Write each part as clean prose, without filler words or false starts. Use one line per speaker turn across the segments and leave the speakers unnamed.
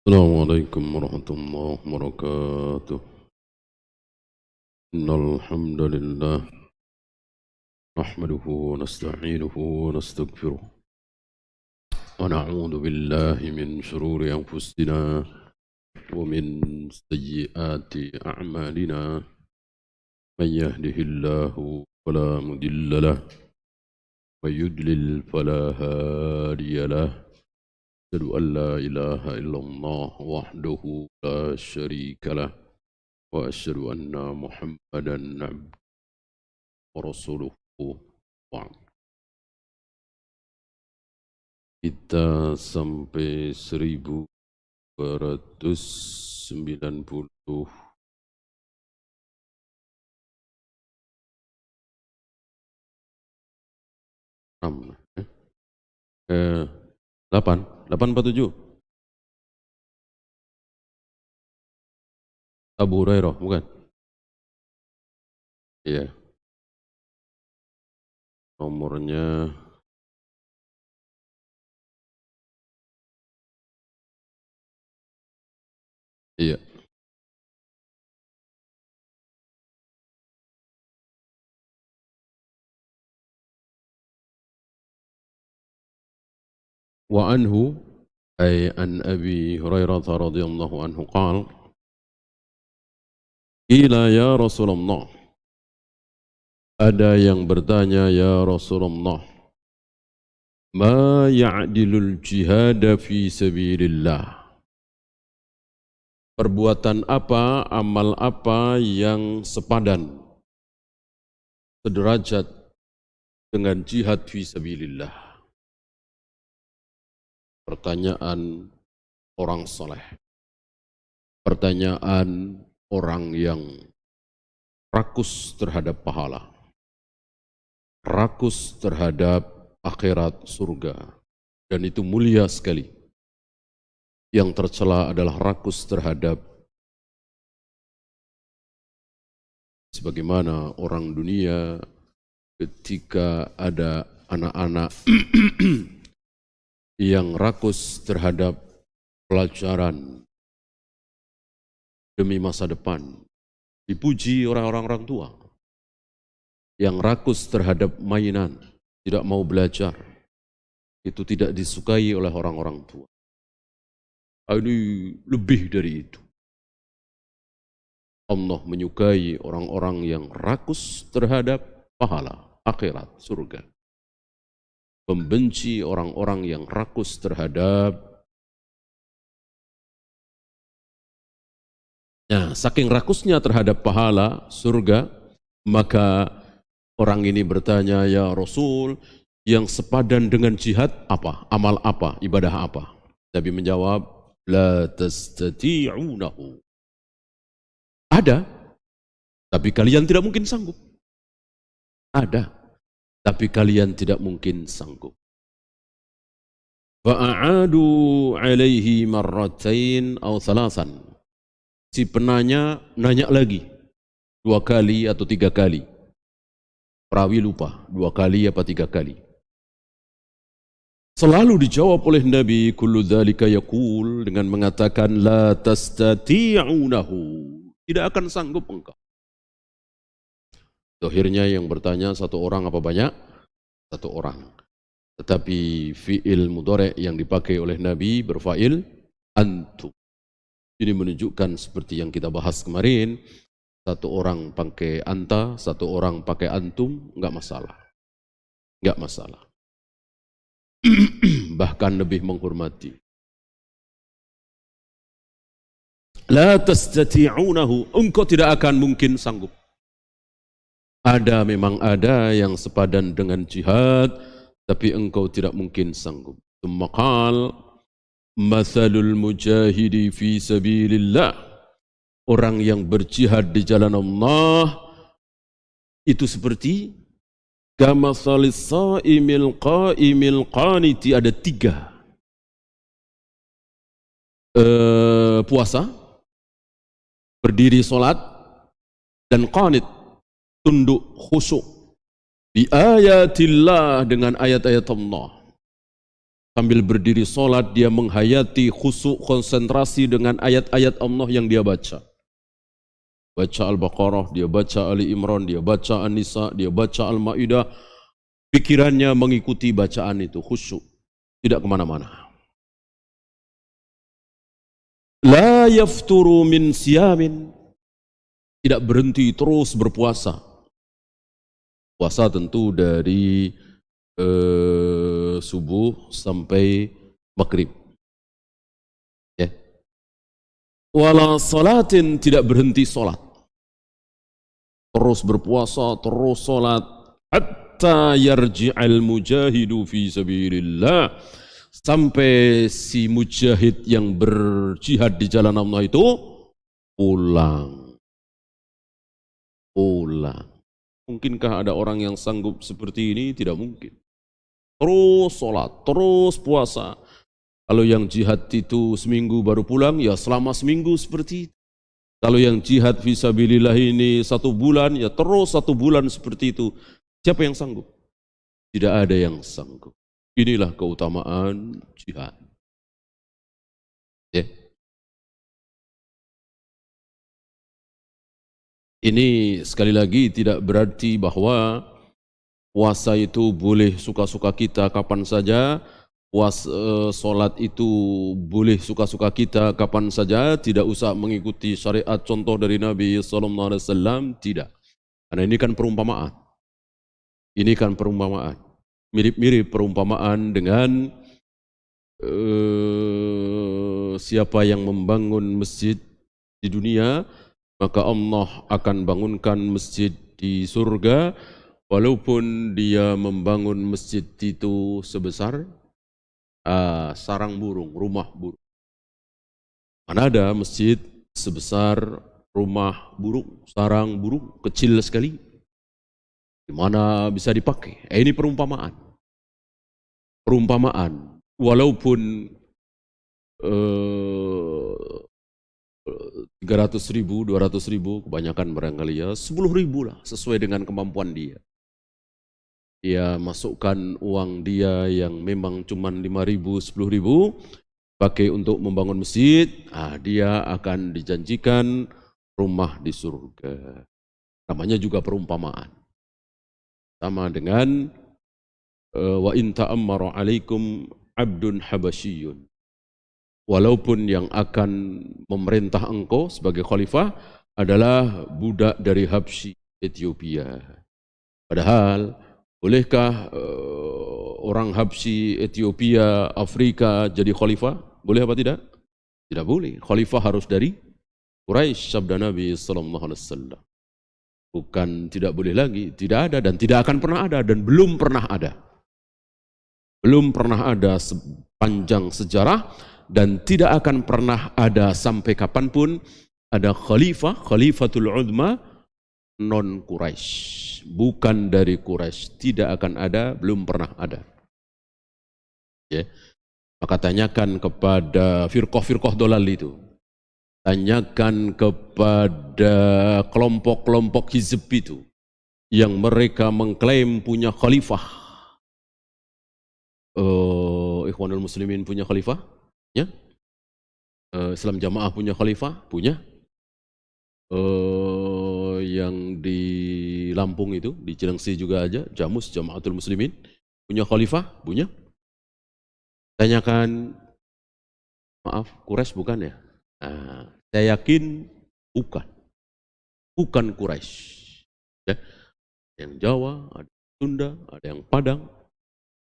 السلام عليكم ورحمة الله وبركاته. إن الحمد لله نحمده ونستعينه ونستغفره ونعوذ بالله من شرور أنفسنا ومن سيئات أعمالنا. من يهده الله فلا مضل له ومن يضلل فلا هادي له. أشهد أن لا إله إلا الله وحده لا شريك له وأشهد أن محمدا عبده ورسوله. Wa'ad. Kita sampai 1296 8 atau 7 Abu Hurairah bukan? Iya, nomornya iya. Wa anhu ay an Abi Hurairah radhiyallahu anhu qala qila ya Rasulullah, ada yang bertanya, ya Rasulullah, ma ya'dilul jihad fi sabilillah, perbuatan apa, amal apa yang sepadan, sederajat dengan jihad fi sabilillah? Pertanyaan orang soleh, pertanyaan orang yang rakus terhadap pahala, rakus terhadap akhirat surga, dan itu mulia sekali. Yang tercela adalah rakus terhadap sebagaimana orang dunia ketika ada anak-anak yang rakus terhadap pelajaran demi masa depan, dipuji oleh orang-orang tua. Yang rakus terhadap mainan, tidak mau belajar, itu tidak disukai oleh orang-orang tua. Ini lebih dari itu. Allah menyukai orang-orang yang rakus terhadap pahala, akhirat, surga. Membenci orang-orang yang rakus terhadap saking rakusnya terhadap pahala, surga, maka orang ini bertanya, ya Rasul, yang sepadan dengan jihad apa? Amal apa? Ibadah apa? Nabi menjawab, la tastati'unahu. Ada, tapi kalian tidak mungkin sanggup. Ada, tapi kalian tidak mungkin sanggup. Fa'a'adu alaihi marratain aw thalathan. Si penanya nanya lagi 2 kali atau 3 kali. Perawi lupa 2 kali apa 3 kali. Selalu dijawab oleh Nabi kullu dzalika yaqul, dengan mengatakan la tastati'unahu, tidak akan sanggup engkau. Akhirnya yang bertanya 1 orang apa banyak? 1 orang. Tetapi fi'il mudhari' yang dipakai oleh Nabi berfa'il antum. Ini menunjukkan seperti yang kita bahas kemarin, 1 orang pakai anta, 1 orang pakai antum, enggak masalah. Enggak masalah. Bahkan lebih menghormati. La tastati'unahu, engkau tidak akan mungkin sanggup. Ada, memang ada yang sepadan dengan jihad, tapi engkau tidak mungkin sanggup. Maqal mathalul mujahidi fi sabilillah, orang yang berjihad di jalan Allah itu seperti kamathalis saimil qaimil qaniti. Ada 3 puasa, berdiri salat, dan qanit, tunduk khusyuk bi ayatillah, dengan ayat-ayat Allah. Sambil berdiri sholat, dia menghayati khusyuk konsentrasi dengan ayat-ayat Allah yang dia baca. Baca Al-Baqarah, dia baca Ali Imran, dia baca An-Nisa, dia baca Al-Ma'idah. Pikirannya mengikuti bacaan itu, khusyuk. Tidak kemana-mana. La yafturu min siyamin. Tidak berhenti, terus berpuasa. Puasa tentu dari subuh sampai maghrib. Ya. Wala salatin, tidak berhenti sholat. Terus berpuasa, terus sholat. Hatta yarji'al mujahidu fi sabilillah. Sampai si mujahid yang berjihad di jalan Allah itu pulang. Mungkinkah ada orang yang sanggup seperti ini? Tidak mungkin. Terus sholat, terus puasa. Kalau yang jihad itu seminggu baru pulang, ya selama seminggu seperti itu. Kalau yang jihad fisabilillah ini 1 bulan, ya terus 1 bulan seperti itu. Siapa yang sanggup? Tidak ada yang sanggup. Inilah keutamaan jihad. Ya. Ini sekali lagi tidak berarti bahwa puasa itu boleh suka-suka kita kapan saja, sholat itu boleh suka-suka kita kapan saja, tidak usah mengikuti syariat contoh dari Nabi SAW, tidak. Karena ini kan perumpamaan. Ini kan perumpamaan. Mirip-mirip perumpamaan dengan siapa yang membangun masjid di dunia, maka Allah akan bangunkan masjid di surga. Walaupun dia membangun masjid itu sebesar sarang burung, rumah burung. Mana ada masjid sebesar rumah burung, sarang burung, kecil sekali. Di mana bisa dipakai? Ini perumpamaan. Perumpamaan. Walaupun 300.000, 200.000, kebanyakan barangkali ya, 10.000 lah, sesuai dengan kemampuan dia. Dia masukkan uang dia yang memang cuma 5.000, 10.000, pakai untuk membangun masjid, dia akan dijanjikan rumah di surga. Namanya juga perumpamaan. Sama dengan wa in ta'ammara 'alaikum 'abdun habasyiyun. Walaupun yang akan memerintah engkau sebagai khalifah adalah budak dari Habsyi, Ethiopia. Padahal bolehkah orang Habsyi, Ethiopia, Afrika jadi khalifah? Boleh apa tidak? Tidak boleh. Khalifah harus dari Quraisy, sabda Nabi SAW. Bukan tidak boleh lagi, tidak ada dan tidak akan pernah ada dan belum pernah ada. Belum pernah ada sepanjang sejarah dan tidak akan pernah ada sampai kapanpun ada khalifah, khalifatul uzma non Quraisy. Bukan dari Quraisy, tidak akan ada, belum pernah ada. Ya. Maka tanyakan kepada firqah-firqah dolal itu. Tanyakan kepada kelompok-kelompok hizb itu yang mereka mengklaim punya khalifah. Ikhwanul Muslimin punya khalifah? Ya? Islam Jamaah punya khalifah? Punya? Yang di Lampung itu, di Cilengsi juga aja, Jamus, Jamaatul Muslimin, punya khalifah? Punya? Tanyakan, maaf, Quraisy bukan ya? Saya yakin bukan. Bukan Quraisy. Ya. Yang Jawa, ada Sunda, ada yang Padang,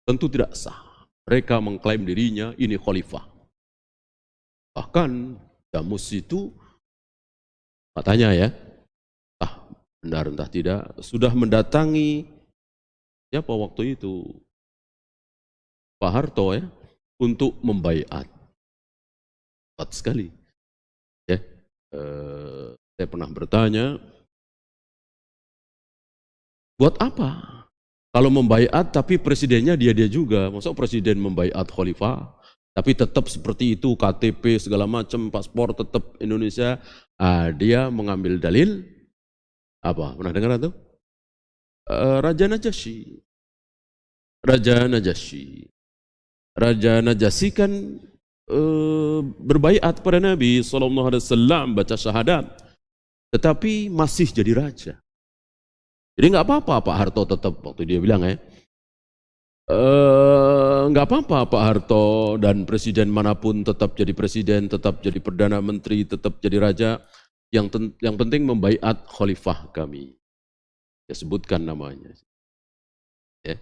tentu tidak sah. Mereka mengklaim dirinya ini khalifah. Bahkan Jamus itu katanya ya, entah benar entah tidak, sudah mendatangi siapa waktu itu, Pak Harto ya, untuk membaiat. Cepat sekali. Ya, saya pernah bertanya, buat apa? Kalau membaiat tapi presidennya dia juga, masa presiden membaiat khalifah? Tapi tetap seperti itu, KTP segala macam, paspor tetap Indonesia. Dia mengambil dalil apa? Pernah dengar itu? Raja Najasyi. Raja Najasyi. Raja Najasyi kan berbaiat pada Nabi SAW, baca syahadat, tetapi masih jadi raja. Jadi nggak apa-apa Pak Harto tetap, waktu dia bilang nggak apa-apa Pak Harto dan presiden manapun tetap jadi presiden, tetap jadi perdana menteri, tetap jadi raja. Yang penting membaiat khalifah kami. Dia sebutkan namanya. Ya.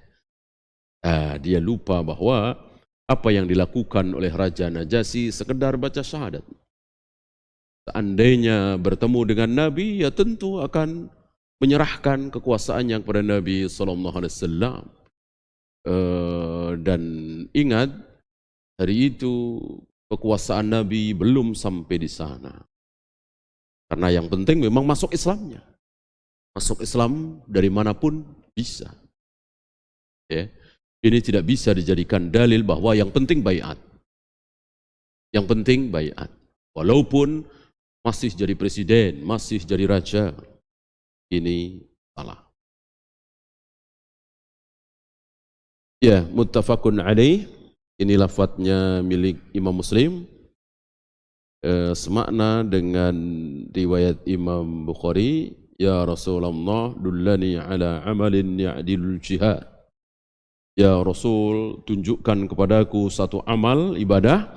Dia lupa bahwa apa yang dilakukan oleh Raja Najasyi sekedar baca syahadat. Seandainya bertemu dengan Nabi, ya tentu akan menyerahkan kekuasaannya kepada Nabi SAW. Dan ingat, hari itu kekuasaan Nabi belum sampai di sana. Karena yang penting memang masuk Islamnya. Masuk Islam dari manapun bisa. Ya. Ini tidak bisa dijadikan dalil bahwa yang penting baiat. Yang penting baiat. Walaupun masih jadi presiden, masih jadi raja, ini salah. Ya, muttafaqun alaih. Ini lafadznya milik Imam Muslim. Semakna dengan riwayat Imam Bukhari. Ya Rasulullah, dullani ala amalin ya'dilul jihad. Ya Rasul, tunjukkan kepadaku satu amal ibadah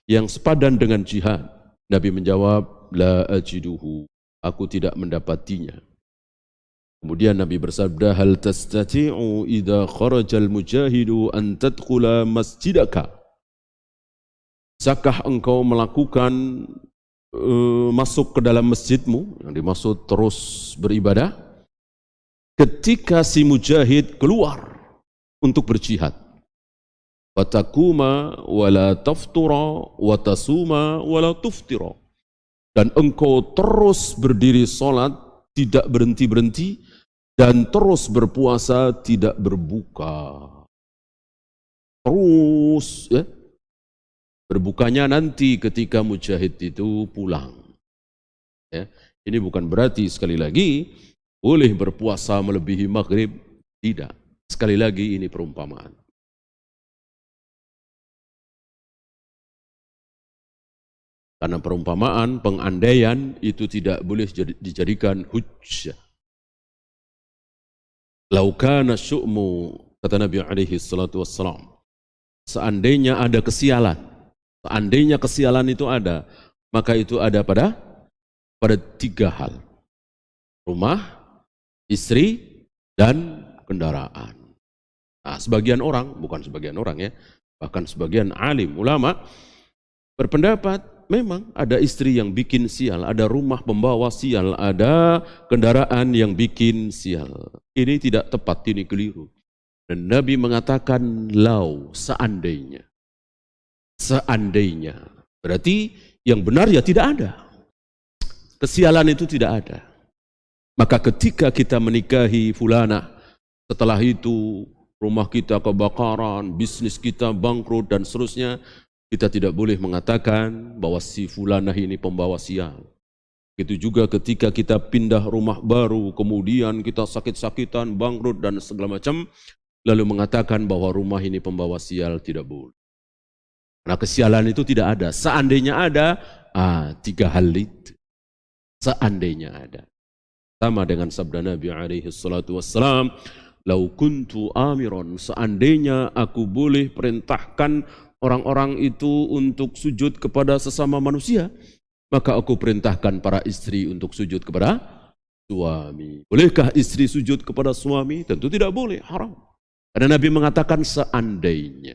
yang sepadan dengan jihad. Nabi menjawab, la ajiduhu, aku tidak mendapatinya. Kemudian Nabi bersabda, hal tastati'u idza kharajal mujahidu an tadkhula masjidaka. Bisakah engkau melakukan masuk ke dalam masjidmu, yang dimaksud terus beribadah, ketika si mujahid keluar untuk berjihad. Fatakuma wala taftura wa tasuma wala tuftira. Dan engkau terus berdiri salat, tidak berhenti-berhenti, dan terus berpuasa, tidak berbuka. Terus ya. Berbukanya nanti ketika mujahid itu pulang. Ya. Ini bukan berarti sekali lagi boleh berpuasa melebihi maghrib, tidak. Sekali lagi ini perumpamaan. Karena perumpamaan, pengandaian itu tidak boleh dijadikan hujjah. Lau kana syu'mu, kata Nabi alaihi salatu wassalam, seandainya ada kesialan, seandainya kesialan itu ada, maka itu ada pada tiga hal. Rumah, istri, dan kendaraan. Nah, sebagian orang, bukan sebagian orang ya, bahkan sebagian alim, ulama, berpendapat memang ada istri yang bikin sial, ada rumah pembawa sial, ada kendaraan yang bikin sial. Ini tidak tepat, ini keliru. Dan Nabi mengatakan, lau, seandainya. Seandainya. Berarti yang benar ya tidak ada. Kesialan itu tidak ada. Maka ketika kita menikahi fulana, setelah itu rumah kita kebakaran, bisnis kita bangkrut dan seterusnya, kita tidak boleh mengatakan bahwa si fulanah ini pembawa sial. Itu juga ketika kita pindah rumah baru, kemudian kita sakit-sakitan, bangkrut dan segala macam, lalu mengatakan bahwa rumah ini pembawa sial, tidak boleh. Karena kesialan itu tidak ada. Seandainya ada, tiga hal itu. Seandainya ada. Sama dengan sabda Nabi alaihi salatu wassalam, lau kuntu amiron, seandainya aku boleh perintahkan orang-orang itu untuk sujud kepada sesama manusia, maka aku perintahkan para istri untuk sujud kepada suami. Bolehkah istri sujud kepada suami? Tentu tidak boleh, haram. Karena Nabi mengatakan seandainya.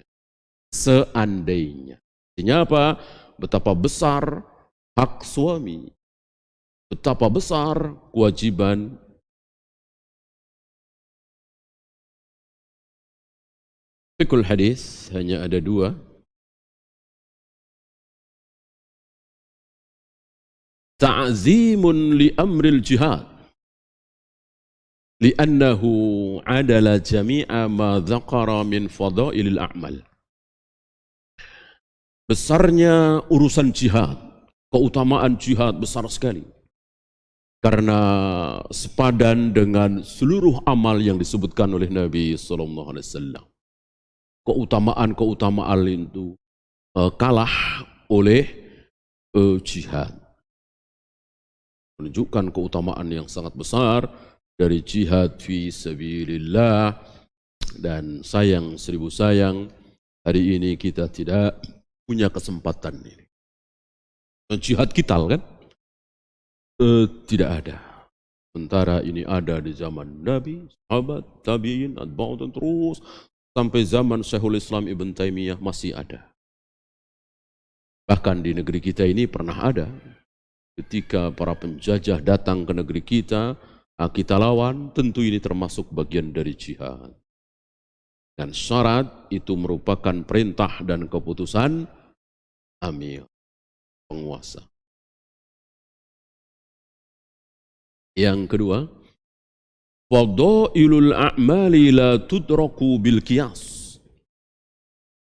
Seandainya. Artinya apa? Betapa besar hak suami. Betapa besar kewajiban fikul hadis hanya ada dua. Ta'zimun li amril jihad li'annahu adala jami'a ma dzakara min fadailil a'mal. Besarnya urusan jihad, keutamaan jihad besar sekali. Karena sepadan dengan seluruh amal yang disebutkan oleh Nabi SAW. keutamaan itu kalah oleh jihad. Menunjukkan keutamaan yang sangat besar dari jihad fi sabilillah. Dan sayang, seribu sayang, hari ini kita tidak punya kesempatan ini. Jihad qital kan? Tidak ada. Sementara ini ada di zaman Nabi, sahabat, tabi'in, atba'u, dan terus sampai zaman Syekhul Islam Ibn Taimiyah masih ada. Bahkan di negeri kita ini pernah ada. Ketika para penjajah datang ke negeri kita lawan, tentu ini termasuk bagian dari jihad. Dan syarat itu merupakan perintah dan keputusan amir, penguasa. Yang kedua, fadailul a'mali la tudraku bil qiyas.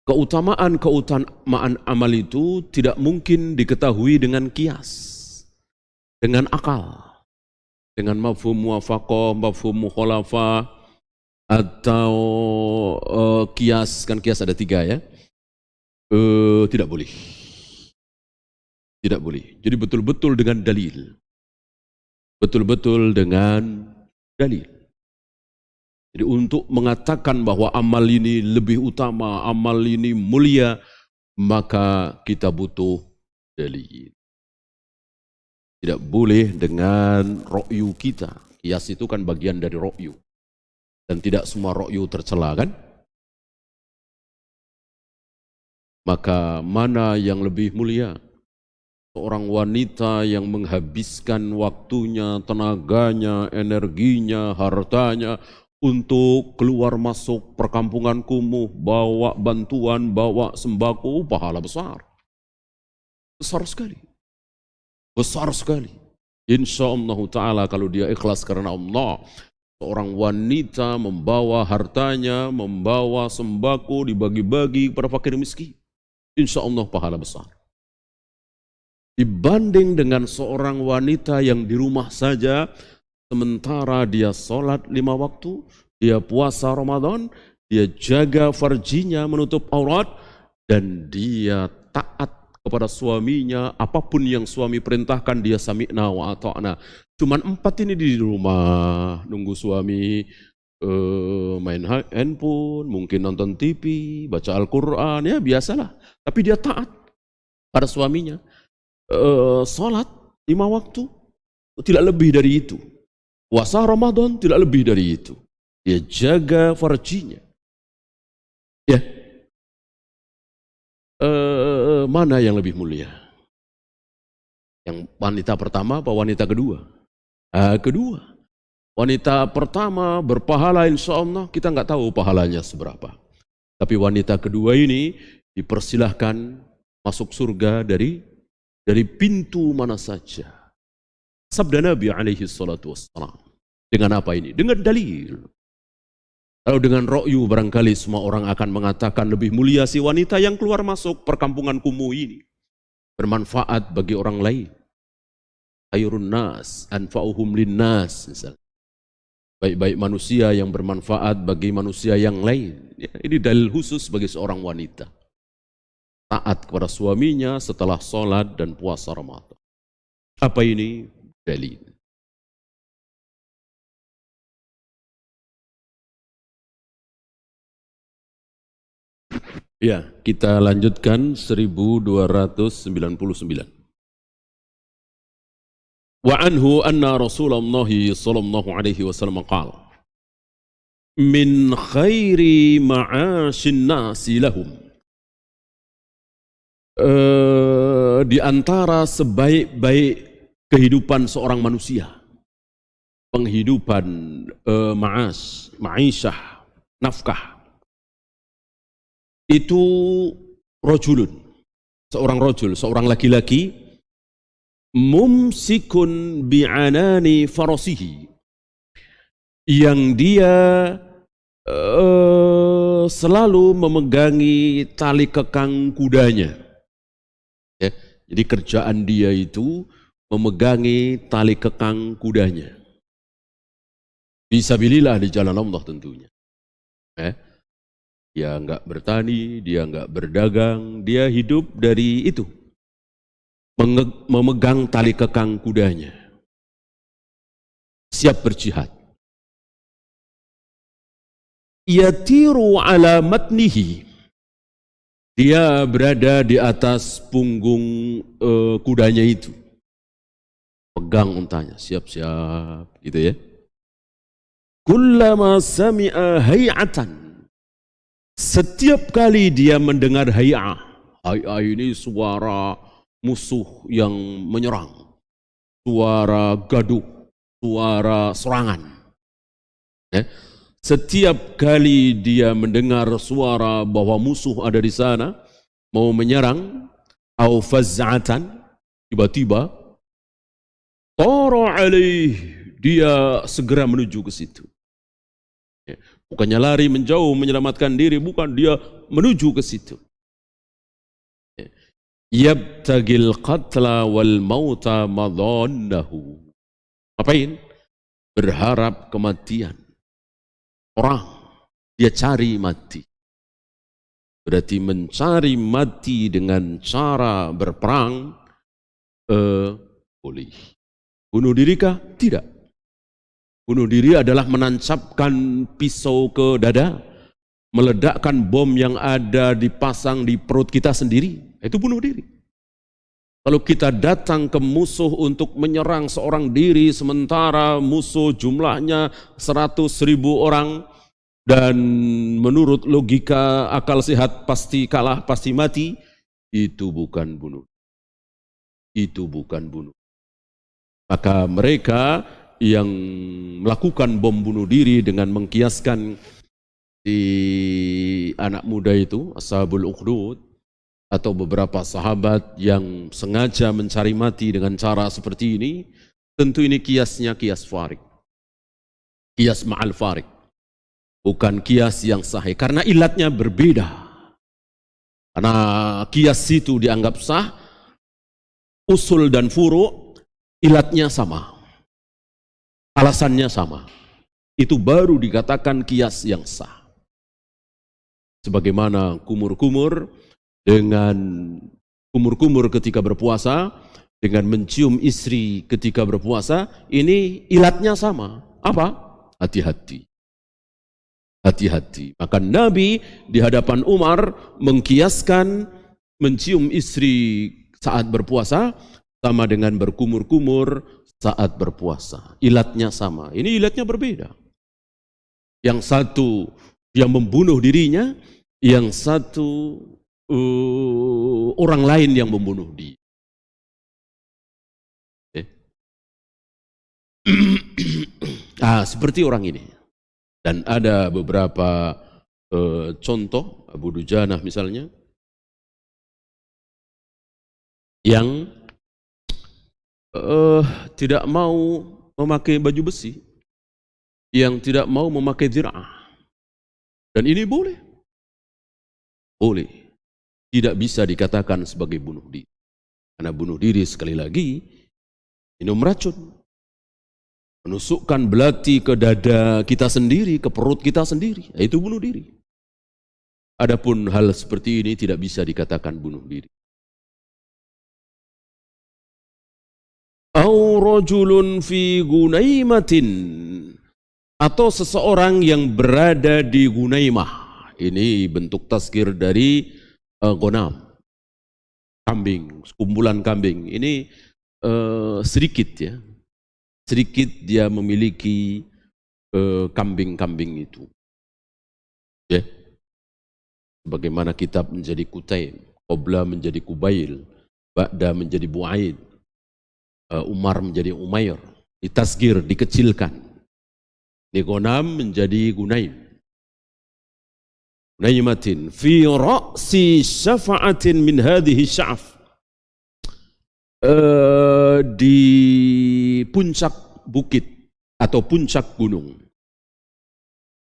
Keutamaan amal itu tidak mungkin diketahui dengan kias, dengan akal, dengan mafhum muwafaqah, mafhum mukhalafah, atau kias, kan kias ada 3 ya. Tidak boleh. Tidak boleh. Jadi betul-betul dengan dalil. Betul-betul dengan dalil. Jadi untuk mengatakan bahwa amal ini lebih utama, amal ini mulia, maka kita butuh dalil. Tidak boleh dengan ra'yu kita. Qiyas itu kan bagian dari ra'yu. Dan tidak semua ra'yu tercela kan? Maka mana yang lebih mulia? Seorang wanita yang menghabiskan waktunya, tenaganya, energinya, hartanya untuk keluar masuk perkampungan kumuh, bawa bantuan, bawa sembako, pahala besar. Besar sekali. Besar sekali. InsyaAllah ta'ala kalau dia ikhlas karena Allah, seorang wanita membawa hartanya, membawa sembako, dibagi-bagi kepada fakir miskin. InsyaAllah pahala besar. Dibanding dengan seorang wanita yang di rumah saja, sementara dia sholat 5 waktu, dia puasa Ramadan, dia jaga farjinya menutup aurat, dan dia taat kepada suaminya, apapun yang suami perintahkan dia sami'na wa ata'na. Cuman 4 ini di rumah, nunggu suami main handphone, mungkin nonton TV, baca Al-Quran, ya biasalah. Tapi dia taat pada suaminya. Salat 5 waktu, tidak lebih dari itu. Puasa Ramadan tidak lebih dari itu. Dia jaga farjinya. Ya. Mana yang lebih mulia? Yang wanita pertama apa wanita kedua? Kedua. Wanita pertama berpahala insya Allah, kita nggak tahu pahalanya seberapa. Tapi wanita kedua ini dipersilahkan masuk surga dari pintu mana saja. Sabda Nabi alaihi salatu wassalam. Dengan apa ini? Dengan dalil. Kalau dengan ra'yu barangkali semua orang akan mengatakan lebih mulia si wanita yang keluar masuk perkampungan kumuh ini. Bermanfaat bagi orang lain. Khairun nas anfa'uhum linnas. Baik-baik manusia yang bermanfaat bagi manusia yang lain. Ya, ini dalil khusus bagi seorang wanita. Taat kepada suaminya setelah sholat dan puasa Ramadan. Apa ini? Dalil. Ya, kita lanjutkan 1299. Wa anhu anna Rasulullah sallallahu alaihi wasallam qala min khairi ma'asyin nasi lahum. Di antara sebaik-baik kehidupan seorang manusia, penghidupan ma'isyah, nafkah, itu rajulun, seorang laki-laki, mumsikun bi'anani farasihi, yang dia selalu memegangi tali kekang kudanya. Ya, jadi kerjaan dia itu memegangi tali kekang kudanya. Fisabilillah, di jalan Allah tentunya. Dia nggak bertani, dia nggak berdagang, dia hidup dari itu. Memegang tali kekang kudanya. Siap berjihad. Yatiru ala matnihi. Dia berada di atas punggung kudanya itu. Pegang untanya, siap-siap gitu ya. Kullama sami'a hay'atan. Setiap kali dia mendengar hay'ah, hay'ah ini suara musuh yang menyerang, suara gaduh, suara serangan. Ya. Setiap kali dia mendengar suara bahwa musuh ada di sana, mau menyerang, au faz'atan, tiba-tiba, tara alaih, dia segera menuju ke situ. Ya. Bukannya lari menjauh menyelamatkan diri, bukan, dia menuju ke situ. Yabtagil qatla wal mauta madhannahu. Apain? Berharap kematian. Orang, dia cari mati. Berarti mencari mati dengan cara berperang, boleh. Bunuh dirikah? Tidak. Bunuh diri adalah menancapkan pisau ke dada, meledakkan bom yang ada dipasang di perut kita sendiri, itu bunuh diri. Kalau kita datang ke musuh untuk menyerang seorang diri, sementara musuh jumlahnya 100.000 orang, dan menurut logika akal sehat pasti kalah, pasti mati, itu bukan bunuh. Itu bukan bunuh. Maka mereka yang melakukan bom bunuh diri dengan mengkiaskan di anak muda itu, Ashabul Ukhdud, atau beberapa sahabat yang sengaja mencari mati dengan cara seperti ini, tentu ini kiasnya kias farik. Kias ma'al farik. Bukan kias yang sahih, karena ilatnya berbeda. Karena kias itu dianggap sah, usul dan furu' ilatnya sama. Alasannya sama. Itu baru dikatakan kias yang sah. Sebagaimana kumur-kumur dengan kumur-kumur ketika berpuasa, dengan mencium istri ketika berpuasa, ini ilatnya sama. Apa? Hati-hati. Hati-hati. Maka Nabi di hadapan Umar mengkiaskan mencium istri saat berpuasa sama dengan berkumur-kumur saat berpuasa. Ilatnya sama. Ini ilatnya berbeda. Yang satu yang membunuh dirinya, yang satu orang lain yang membunuh dia. Seperti orang ini. Dan ada beberapa contoh, Abu Dujanah misalnya, yang tidak mau memakai baju besi, yang tidak mau memakai dir'ah. Dan ini boleh. Boleh. Tidak bisa dikatakan sebagai bunuh diri. Karena bunuh diri sekali lagi, minum racun. Menusukkan belati ke dada kita sendiri, ke perut kita sendiri. Itu bunuh diri. Adapun hal seperti ini tidak bisa dikatakan bunuh diri. Au rajulun fi gunaimatin, atau seseorang yang berada di gunaimah. Ini bentuk tazkir dari ghanam, kambing, sekumpulan kambing. Ini sedikit ya, sedikit dia memiliki kambing-kambing itu. Ya, bagaimana kitab menjadi Kutaim, Qobla menjadi Kubail, Ba'da menjadi Bu'aid, Umar menjadi Umair, ditazkir, dikecilkan. Ghanam menjadi Gunaim. Gunaimatin fi ra'si syafa'atin min hadhihi sya'af. Di puncak bukit atau puncak gunung.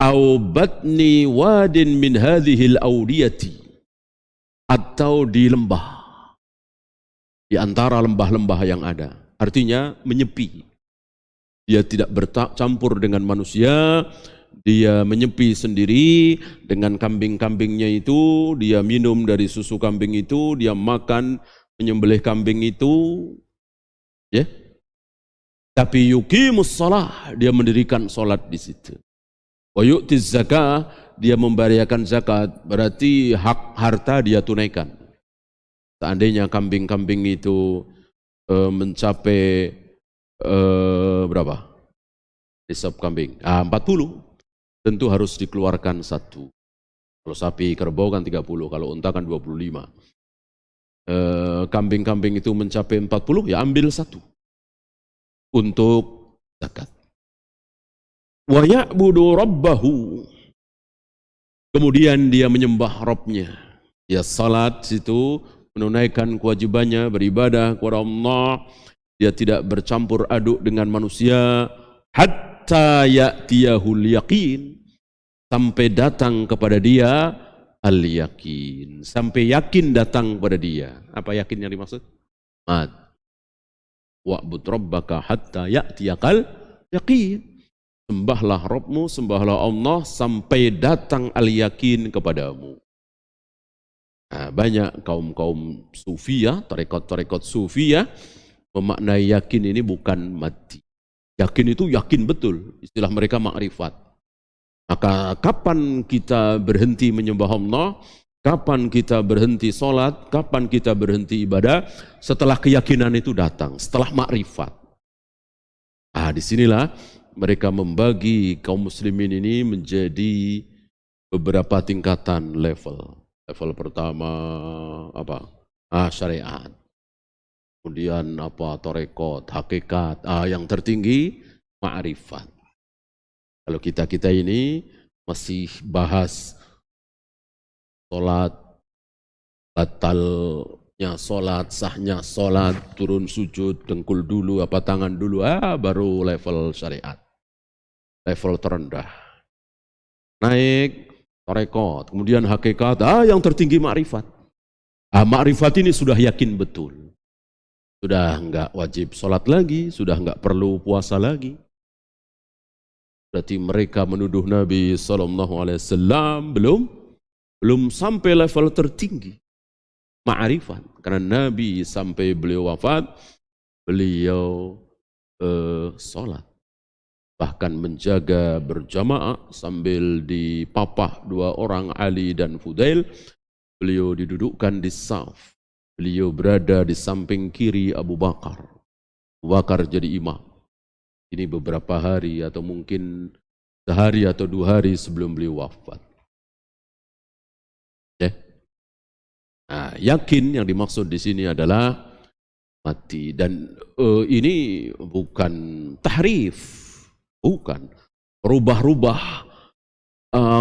Au batni wadin min hadhihi al-awdiyati, atau di lembah, di antara lembah-lembah yang ada. Artinya menyepi. Dia tidak bercampur dengan manusia, dia menyepi sendiri dengan kambing-kambingnya itu, dia minum dari susu kambing itu, dia makan menyembelih kambing itu, ya. Tapi yuqimus shalah, dia mendirikan salat di situ. Wa yu'tiz zakah, dia membayarkan zakat, berarti hak harta dia tunaikan. Seandainya kambing-kambing itu mencapai berapa? Nisab kambing. 40. Tentu harus dikeluarkan 1. Kalau sapi kerbau kan 30, kalau unta kan 25. Kambing-kambing itu mencapai 40, ya ambil 1 untuk zakat. Wa ya'budu rabbahu. Kemudian dia menyembah Rabbnya. Dia salat situ, menunaikan kewajibannya, beribadah kepada Allah. Dia tidak bercampur aduk dengan manusia. Hatta ya'tiyahul yaqin. Sampai datang kepada dia al-yaqin. Sampai yakin datang kepada dia. Apa yakin yang dimaksud? Wa'bud rabbaka hatta ya'tiyakal yaqin. Sembahlah Rabbmu, sembahlah Allah sampai datang al-yakin kepadamu. Nah, banyak kaum-kaum sufiyah, tarekat-tarekat sufiyah memaknai yakin ini bukan mati. Yakin itu yakin betul, istilah mereka makrifat. Maka kapan kita berhenti menyembah Allah, kapan kita berhenti sholat, kapan kita berhenti ibadah, setelah keyakinan itu datang, setelah makrifat. Disinilah mereka membagi kaum muslimin ini menjadi beberapa tingkatan level. Level pertama apa? Syariat. Kemudian apa? Tarekat, hakikat. Yang tertinggi ma'rifat. Kalau kita ini masih bahas sholat, batalnya sholat, sahnya sholat, turun sujud, dengkul dulu, apa tangan dulu, baru level syariat. Level terendah. Naik tarekat, kemudian hakikat, yang tertinggi ma'rifat. Ma'rifat ini sudah yakin betul. Sudah enggak wajib sholat lagi, sudah enggak perlu puasa lagi. Berarti mereka menuduh Nabi SAW belum sampai level tertinggi ma'rifat. Karena Nabi sampai beliau wafat, beliau sholat. Bahkan menjaga berjamaah sambil dipapah 2 orang, Ali dan Fudail. Beliau didudukkan di saf. Beliau berada di samping kiri Abu Bakar. Abu Bakar jadi imam. Ini beberapa hari atau mungkin sehari atau 2 hari sebelum beliau wafat. Yakin yang dimaksud di sini adalah mati. Dan ini bukan tahrif. Bukan, rubah-rubah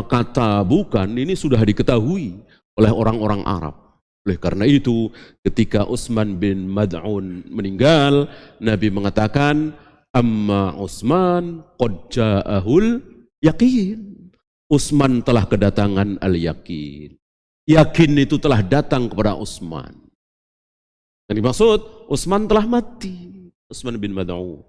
kata bukan, ini sudah diketahui oleh orang-orang Arab. Oleh karena itu, ketika Utsman bin Mad'un meninggal, Nabi mengatakan, amma Utsman qad ja'ahul yaqin. Utsman telah kedatangan al-yaqin. Yakin itu telah datang kepada Utsman. Yang dimaksud, Utsman telah mati. Utsman bin Mad'un.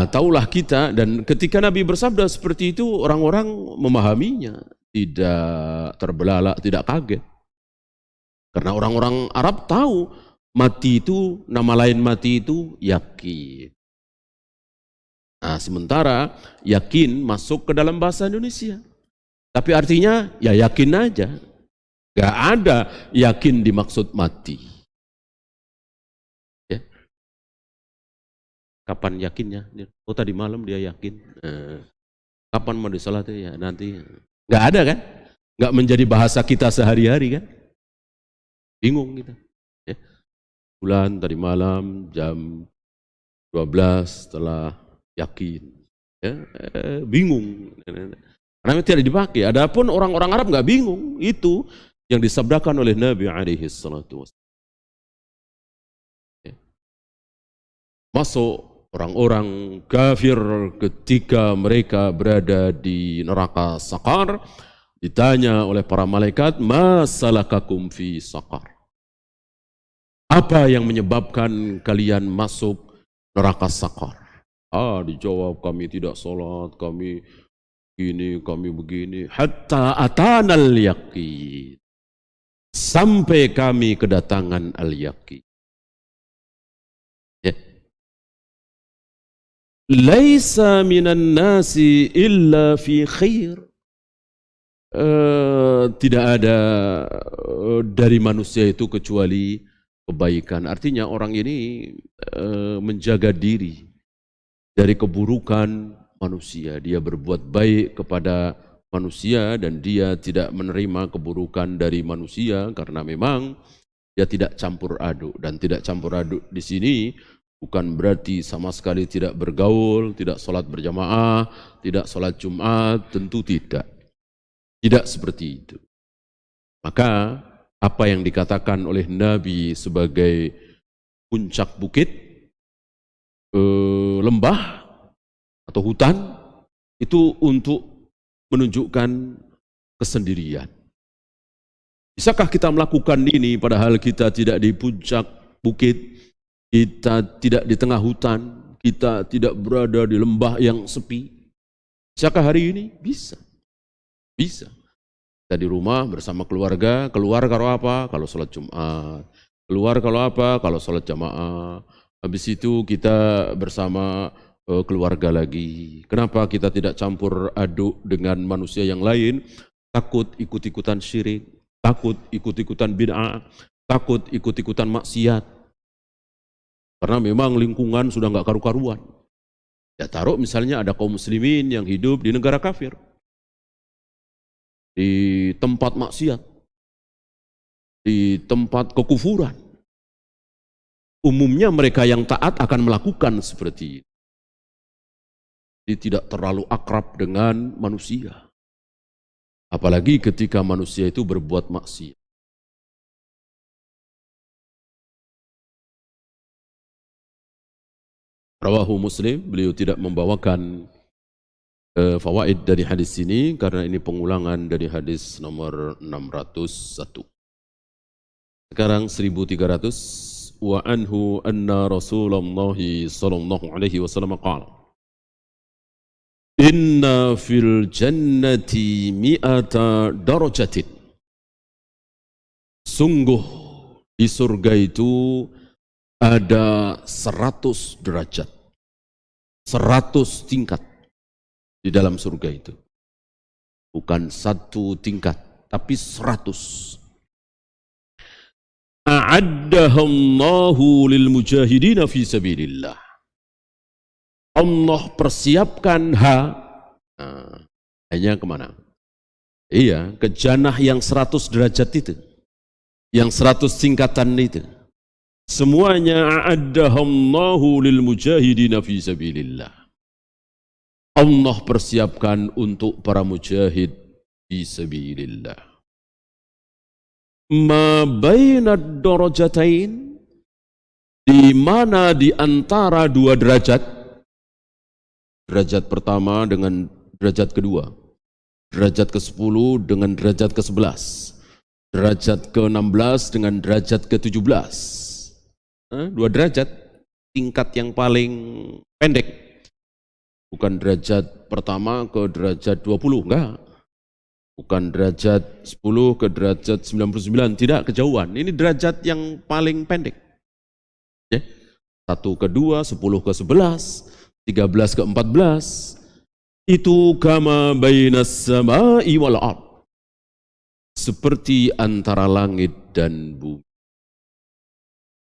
Taulah kita, dan ketika Nabi bersabda seperti itu, orang-orang memahaminya, tidak terbelalak, tidak kaget. Karena orang-orang Arab tahu, mati itu, nama lain mati itu, yakin. Sementara yakin masuk ke dalam bahasa Indonesia. Tapi artinya, ya yakin aja. Gak ada yakin dimaksud mati. Kapan yakinnya? Oh tadi malam dia yakin. Kapan mau disalat ya nanti. Nggak ada kan? Nggak menjadi bahasa kita sehari-hari kan? Bingung kita. Bulan tadi malam jam 12 setelah yakin. Bingung. Karena tidak dipakai. Adapun orang-orang Arab nggak bingung. Itu yang disabdakan oleh Nabi alaihi salatu wassalam. Masuk orang-orang kafir ketika mereka berada di neraka Saqar, ditanya oleh para malaikat, ma salakakum fi Saqar? Apa yang menyebabkan kalian masuk neraka Saqar? Dijawab, kami tidak sholat, kami ini, kami begini. Hatta atanal yaqin. Sampai kami kedatangan al-yaqin. Ya. Laisa minan nasi illa fi khair. Tidak ada dari manusia itu kecuali kebaikan. Artinya orang ini menjaga diri dari keburukan manusia. Dia berbuat baik kepada manusia dan dia tidak menerima keburukan dari manusia karena memang dia tidak campur aduk. Dan tidak campur aduk di sini bukan berarti sama sekali tidak bergaul, tidak sholat berjamaah, tidak sholat Jumat, tentu tidak. Tidak seperti itu. Maka apa yang dikatakan oleh Nabi sebagai puncak bukit, lembah atau hutan, itu untuk menunjukkan kesendirian. Bisakah kita melakukan ini padahal kita tidak di puncak bukit, kita tidak di tengah hutan, kita tidak berada di lembah yang sepi? Bisakah hari ini? Bisa. Bisa. Kita di rumah bersama keluarga, keluar kalau apa? Kalau sholat Jumat. Keluar kalau apa? Kalau sholat jamaah. Habis itu kita bersama keluarga lagi. Kenapa kita tidak campur aduk dengan manusia yang lain? Takut ikut-ikutan syirik, takut ikut-ikutan bid'ah, takut ikut-ikutan maksiat. Karena memang lingkungan sudah nggak karu-karuan. Ya taruh misalnya ada kaum muslimin yang hidup di negara kafir, di tempat maksiat, di tempat kekufuran. Umumnya mereka yang taat akan melakukan seperti ini. Jadi tidak terlalu akrab dengan manusia. Apalagi ketika manusia itu berbuat maksiat. Rawahu Muslim, beliau tidak membawakan fawaid dari hadis ini karena ini pengulangan dari hadis nomor 601. Sekarang 1300. Wa anhu anna Rasulullah sallallahu alaihi wasallam qala: Inna fil jannati mi'ata darajatin. Sungguh di surga itu ada 100 derajat. 100 tingkat di dalam surga itu. Bukan satu tingkat, tapi 100. A'addahallahu lil mujahidina fi sabilillah. Allah persiapkan hanya kemana? Iya, ke jannah yang 100 derajat itu. Yang 100 tingkatan itu. Semuanya a'addahallahu lil mujahidina fi sabilillah. Allah persiapkan untuk para mujahid fi sabilillah. Ma bainad darajatain, di mana di antara dua derajat, derajat pertama dengan derajat kedua, derajat ke-10 dengan derajat ke-11, derajat ke-16 dengan derajat ke-17. Dua derajat, tingkat yang paling pendek. Bukan derajat pertama ke derajat 20, enggak. Bukan derajat 10 ke derajat 99, tidak, kejauhan. Ini derajat yang paling pendek. Ya. 1 ke 2, 10 ke 11, 13 ke 14. Itu kama bainas sama'i wal ard. Seperti antara langit dan bumi.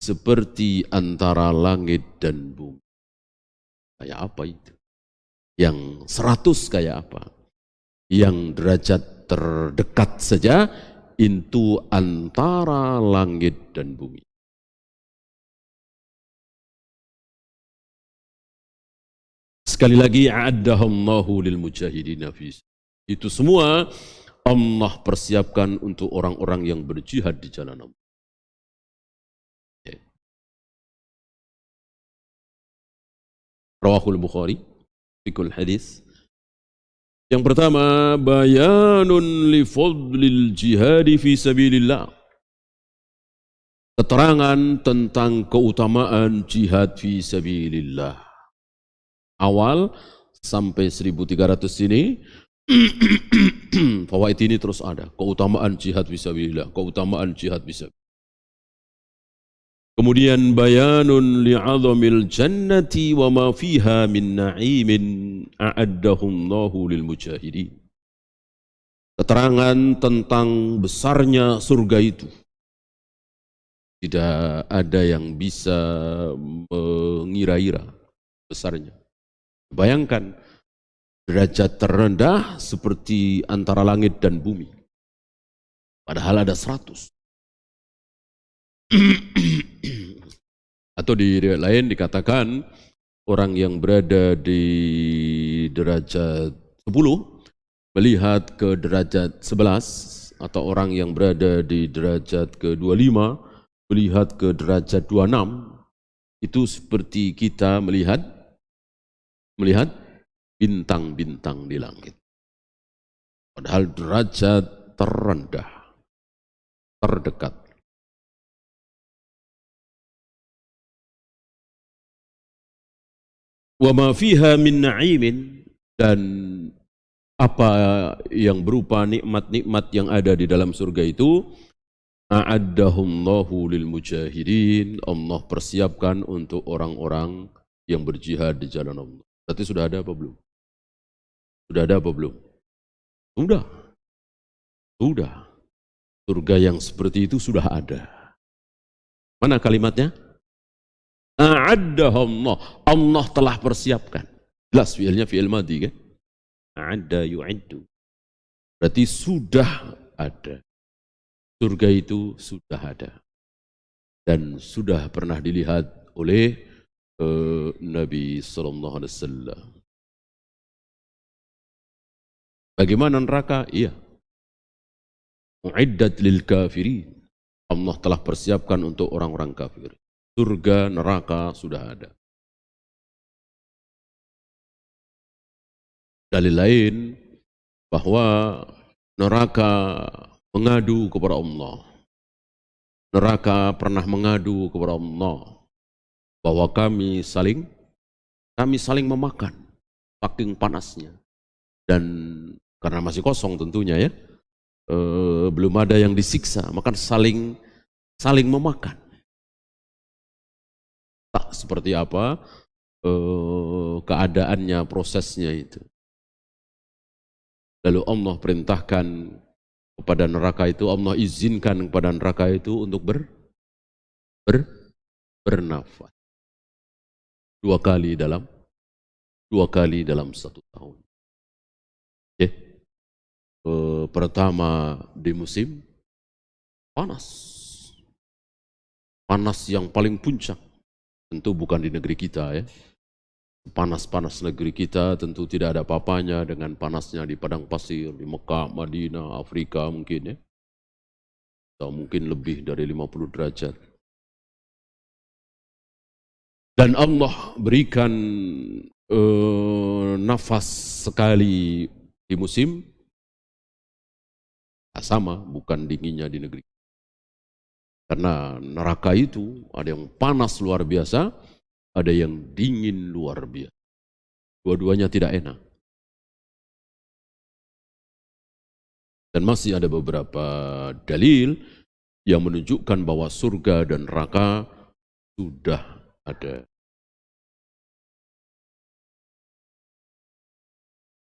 Seperti antara langit dan bumi. Kayak apa itu? Yang 100 kayak apa? Yang derajat terdekat saja itu antara langit dan bumi. Sekali lagi, a'addahallahu lil mujahidina fi. Itu semua Allah persiapkan untuk orang-orang yang berjihad di jalan Allah. Rawahul Bukhari, fikul hadis. Yang pertama, bayanun li fadlil jihadi fi sabilillah. Keterangan tentang keutamaan jihad fi sabilillah. awal sampai 1300 ini. Fawaid ini terus ada. Keutamaan jihad fisabilillah, keutamaan jihad fisabilillah. Kemudian bayanun li'azamil jannati wa ma fiha min na'imin a'addahullahu lil mujahidin. Keterangan tentang besarnya surga itu. Tidak ada yang bisa mengira-ira besarnya. Bayangkan derajat terendah seperti antara langit dan bumi. Padahal ada 100. Atau di riwayat lain dikatakan orang yang berada di derajat 10 melihat ke derajat 11, atau orang yang berada di derajat ke-25 melihat ke derajat 26, itu seperti kita melihat bintang-bintang di langit. Padahal derajat terendah, terdekat. Wa ma fiha min na'imin, dan apa yang berupa nikmat-nikmat yang ada di dalam surga itu, a'addahullahu lil mujahidin, Allah persiapkan untuk orang-orang yang berjihad di jalan Allah. Berarti sudah ada apa belum? Sudah ada apa belum? Sudah. Sudah. Surga yang seperti itu sudah ada. Mana kalimatnya? A'addahullah, Allah telah persiapkan. Jelas fi'ilnya fi'il madhi kan? A'adda yu'iddu. Berarti sudah ada. Surga itu sudah ada. Dan sudah pernah dilihat oleh Nabi sallallahu alaihi wasallam. Bagaimana neraka? Iya. Uiddat lil kafirin. Allah telah persiapkan untuk orang-orang kafir. Surga, neraka sudah ada. Dalil lain bahwa neraka mengadu kepada Allah. Neraka pernah mengadu kepada Allah bahwa kami saling memakan saking panasnya, dan karena masih kosong tentunya ya, belum ada yang disiksa, maka saling memakan. Tak seperti apa keadaannya, prosesnya itu. Lalu Allah perintahkan kepada neraka itu, Allah izinkan kepada neraka itu untuk bernafas. Dua kali dalam 1 tahun. Okay. Pertama di musim panas. Panas yang paling puncak. Tentu bukan di negeri kita ya. Panas-panas negeri kita tentu tidak ada apa-apanya dengan panasnya di padang pasir, di Mekah, Madinah, Afrika mungkin ya. Atau mungkin lebih dari 50 derajat. Dan Allah berikan nafas sekali di musim sama, bukan dinginnya di negeri. Karena neraka itu ada yang panas luar biasa, ada yang dingin luar biasa. Dua-duanya tidak enak. Dan masih ada beberapa dalil yang menunjukkan bahwa surga dan neraka sudah ada.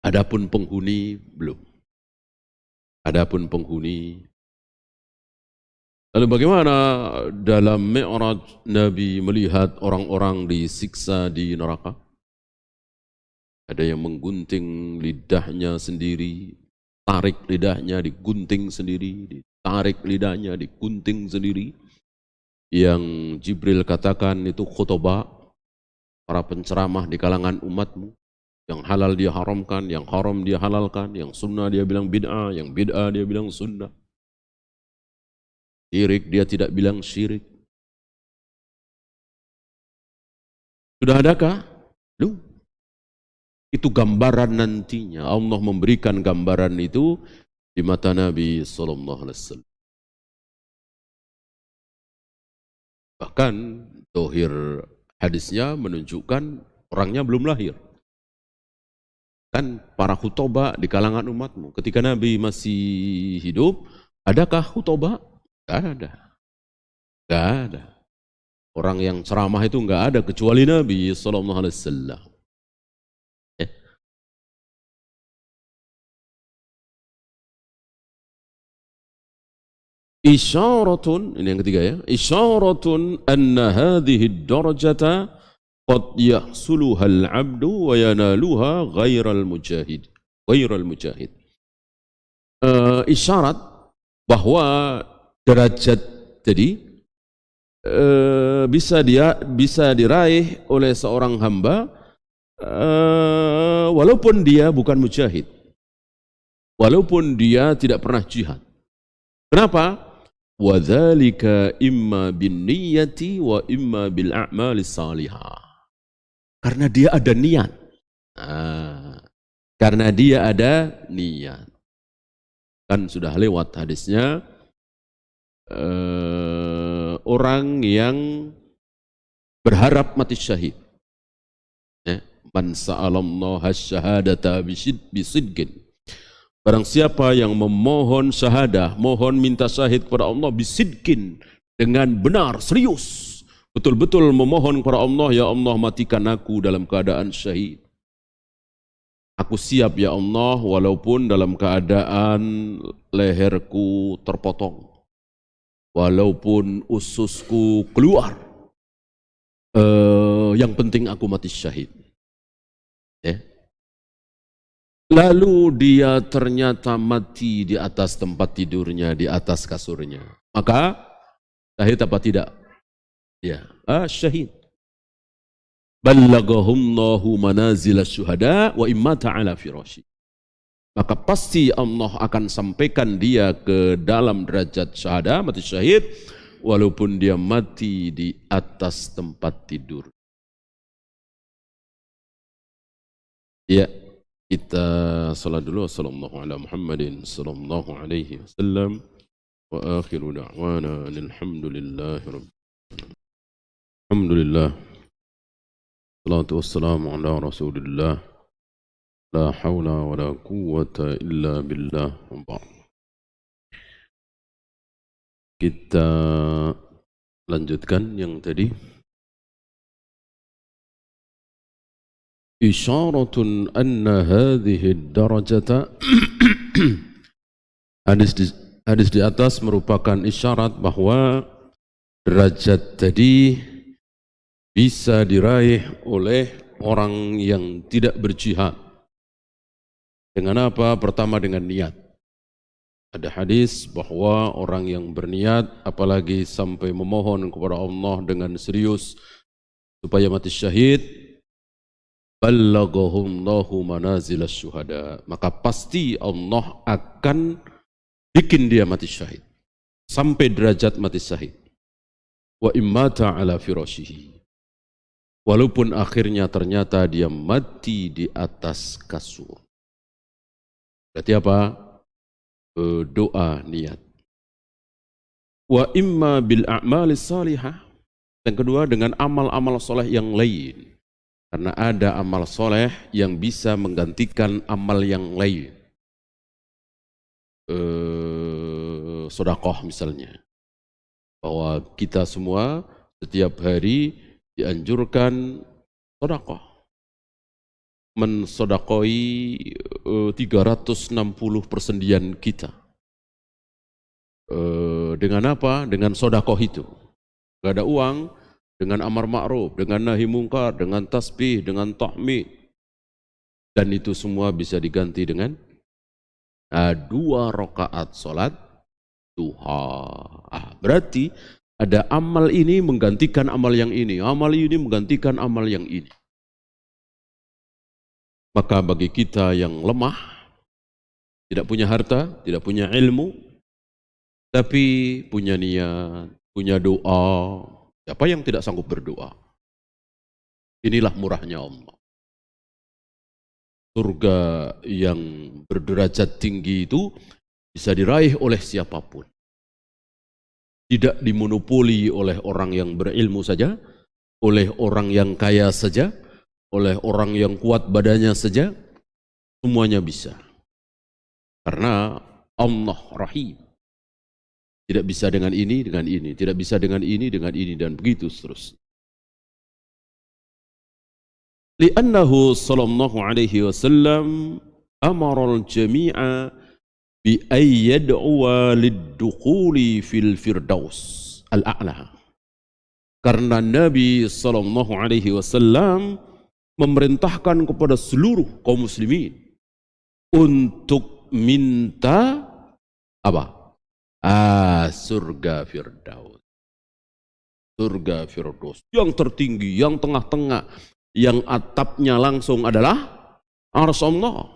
Adapun penghuni belum. Adapun penghuni. Lalu bagaimana dalam Mi'raj Nabi melihat orang-orang disiksa di neraka? Ada yang menggunting lidahnya sendiri, tarik lidahnya digunting sendiri, ditarik lidahnya digunting sendiri. Yang Jibril katakan itu khutbah, para penceramah di kalangan umatmu. Yang halal dia haramkan, yang haram dia halalkan, yang sunnah dia bilang bid'ah, yang bid'ah dia bilang sunnah. Syirik dia tidak bilang syirik. Sudah adakah? Belum. Itu gambaran nantinya. Allah memberikan gambaran itu di mata Nabi sallallahu alaihi wasallam. Bahkan zahir hadisnya menunjukkan orangnya belum lahir. Kan para khutbah di kalangan umatmu. Ketika Nabi masih hidup, adakah khutbah? Tidak ada. Tidak ada. Orang yang ceramah itu enggak ada kecuali Nabi sallallahu alaihi wasallam. Isyaratun, ini yang ketiga ya. Isyaratun anna hadhihi ad-darajata qad yahsuluha al-'abdu wa yanaluha ghairal mujahid. Ghairal mujahid. Isyarat bahwa derajat jadi bisa diraih oleh seorang hamba walaupun dia bukan mujahid, walaupun dia tidak pernah jihad. Kenapa? Wadzalika imma bin niyyati wa imma bil a'mali salihah. Karena dia ada niat. Karena dia ada niat. Kan sudah lewat hadisnya, orang yang berharap mati syahid. Man sa'alallaha syahadata bisidqin. Barang siapa yang memohon syahadah, mohon minta syahid kepada Allah bisidqin, dengan benar, serius, betul-betul memohon kepada Allah, ya Allah matikan aku dalam keadaan syahid. Aku siap ya Allah walaupun dalam keadaan leherku terpotong, walaupun ususku keluar, yang penting aku mati syahid. Lalu dia ternyata mati di atas tempat tidurnya, di atas kasurnya. Maka syahid apa tidak? Ya, syahid. Ballagahumullahu manazil syuhada wa imma ta'ala firashi. Maka pasti Allah akan sampaikan dia ke dalam derajat syahada, mati syahid, walaupun dia mati di atas tempat tidur. Ya. Kita salat dulu. Sallallahu ala Muhammadin sallallahu alaihi wasallam wa akhiru da'wana alhamdulillahi rabbil alamin. Alhamdulillah. Salatu wassalamu ala Rasulillah. La haula wa la quwwata illa billah. Kita lanjutkan yang tadi. Isyaratun anna hadhihi darajata. Hadis di atas merupakan isyarat bahwa derajat tadi bisa diraih oleh orang yang tidak berjihad. Dengan apa? Pertama dengan niat. Ada hadis bahwa orang yang berniat apalagi sampai memohon kepada Allah dengan serius supaya mati syahid, ballagahumullahu manazil syuhada, maka pasti Allah akan bikin dia mati syahid sampai derajat mati syahid. Wa immata ala firashihi, walaupun akhirnya ternyata dia mati di atas kasur. Berarti apa? Doa, niat. Wa imma bil a'mali salihah, yang kedua dengan amal-amal soleh yang lain. Karena ada amal soleh yang bisa menggantikan amal yang lain. Sedekah misalnya. Bahwa kita semua setiap hari dianjurkan sedekah. Mensedekoi 360 persendian kita. Dengan apa? Dengan sedekah itu. Gak ada uang. Dengan amar ma'ruf, dengan nahi mungkar, dengan tasbih, dengan tahmid. Dan itu semua bisa diganti dengan 2 rakaat salat duha. Berarti ada amal ini menggantikan amal yang ini, amal ini menggantikan amal yang ini. Maka bagi kita yang lemah, tidak punya harta, tidak punya ilmu, tapi punya niat, punya doa. Siapa yang tidak sanggup berdoa? Inilah murahnya Allah. Surga yang berderajat tinggi itu bisa diraih oleh siapapun. Tidak dimonopoli oleh orang yang berilmu saja, oleh orang yang kaya saja, oleh orang yang kuat badannya saja, Semuanya bisa. Karena Allah Rahim. Tidak bisa dengan ini, tidak bisa dengan ini, dan begitu seterusnya. Li'annahu sallallahu alaihi wasallam amara al-jami'a bi ay yad'uwa lid-dukhuli fil firdaus al-a'la. Karena Nabi sallallahu alaihi wasallam memerintahkan kepada seluruh kaum muslimin untuk minta apa? Surga Firdaus. Surga Firdaus yang tertinggi, yang tengah-tengah, yang atapnya langsung adalah arsy Allah.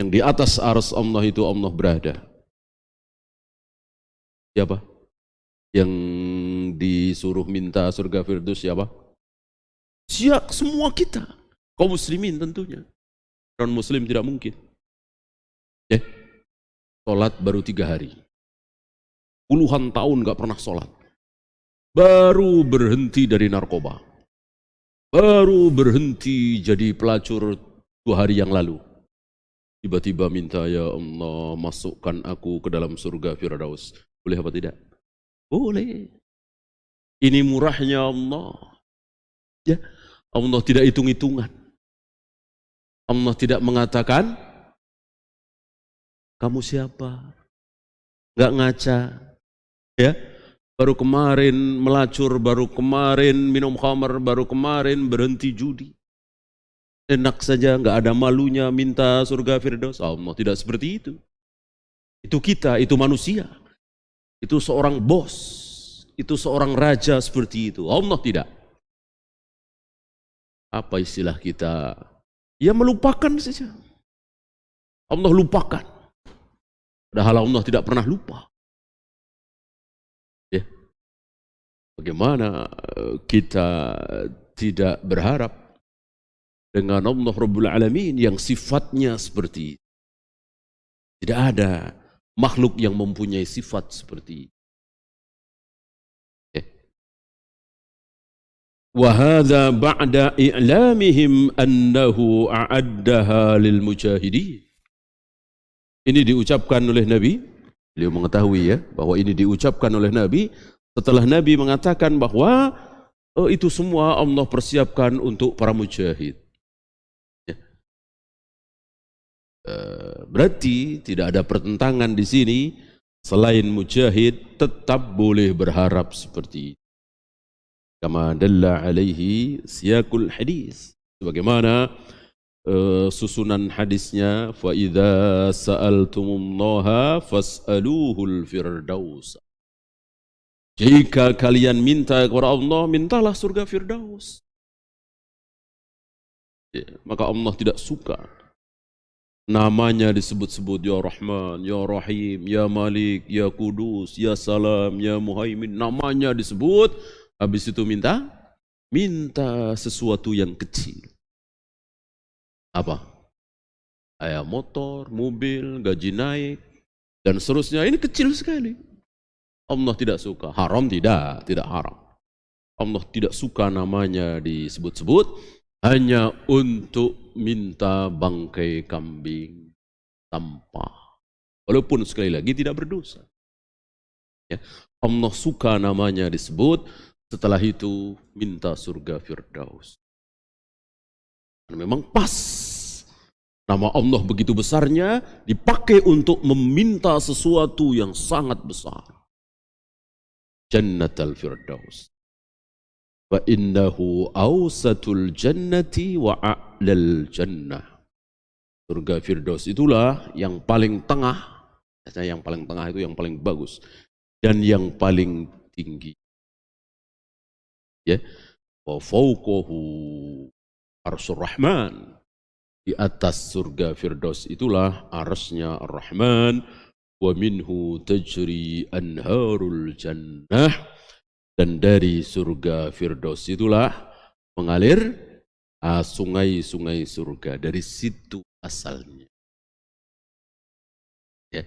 Yang di atas arsy Allah itu Allah berada. Siapa? Yang disuruh minta surga Firdaus siapa? Siap semua kita. Kaum muslimin tentunya. Non muslim tidak mungkin. Sholat baru 3 hari. Puluhan tahun gak pernah sholat. Baru berhenti dari narkoba. Baru berhenti jadi pelacur 2 hari yang lalu. Tiba-tiba minta, ya Allah masukkan aku ke dalam surga Firdaus. Boleh apa tidak? Boleh. Ini murahnya Allah. Ya, Allah tidak hitung-hitungan. Allah tidak mengatakan, kamu siapa? Gak ngaca. Ya, baru kemarin melacur, baru kemarin minum khamar, baru kemarin berhenti judi. Enak saja, nggak ada malunya minta surga Firdaus. Allah tidak seperti itu. Itu kita, itu manusia. Itu seorang bos, itu seorang raja seperti itu. Allah tidak. Apa istilah kita? Ya melupakan saja. Allah lupakan. Padahal Allah tidak pernah lupa. Ya. Bagaimana kita tidak berharap dengan Allah Rabbul Alamin yang sifatnya seperti itu. Tidak ada makhluk yang mempunyai sifat seperti itu. Wa hadza ba'da i'lamihim annahu a'addaha lil mujahidin. Ini diucapkan oleh Nabi. Beliau mengetahui ya bahwa ini diucapkan oleh Nabi setelah Nabi mengatakan bahwa itu semua Allah persiapkan untuk para mujahid. Ya. Berarti tidak ada pertentangan di sini. Selain mujahid tetap boleh berharap seperti itu. Kama dalla alaihi siyaqul hadis. Sebagaimana susunan hadisnya, fa idza sa'altumullaha fas'aluhul firdaus. Jika kalian minta kepada Allah, mintalah surga Firdaus. Ya, maka Allah tidak suka namanya disebut-sebut ya Rahman, ya Rahim, ya Malik, ya Kudus, ya Salam, ya Muhaimin. Namanya disebut, habis itu minta sesuatu yang kecil. Apa? Kayak motor, mobil, gaji naik, dan seterusnya. Ini kecil sekali. Allah tidak suka. Haram tidak haram. Allah tidak suka namanya disebut-sebut hanya untuk minta bangkai kambing tanpa. Walaupun sekali lagi tidak berdosa. Ya. Allah suka namanya disebut, setelah itu minta surga Firdaus. Karena memang pas. Nama Allah begitu besarnya dipakai untuk meminta sesuatu yang sangat besar. Jannatul Firdaus. Wa innahu awsatul jannati wa a'lal jannah. Surga Firdaus itulah yang paling tengah. Biasanya yang paling tengah itu yang paling bagus dan yang paling tinggi. Ya. Wa fawqahu arsyur rahman. Di atas surga Firdaus itulah arsy-Nya Ar-Rahman. Wa minhu tajri anharul jannah, dan dari surga Firdaus itulah mengalir sungai-sungai surga, dari situ asalnya. Ya.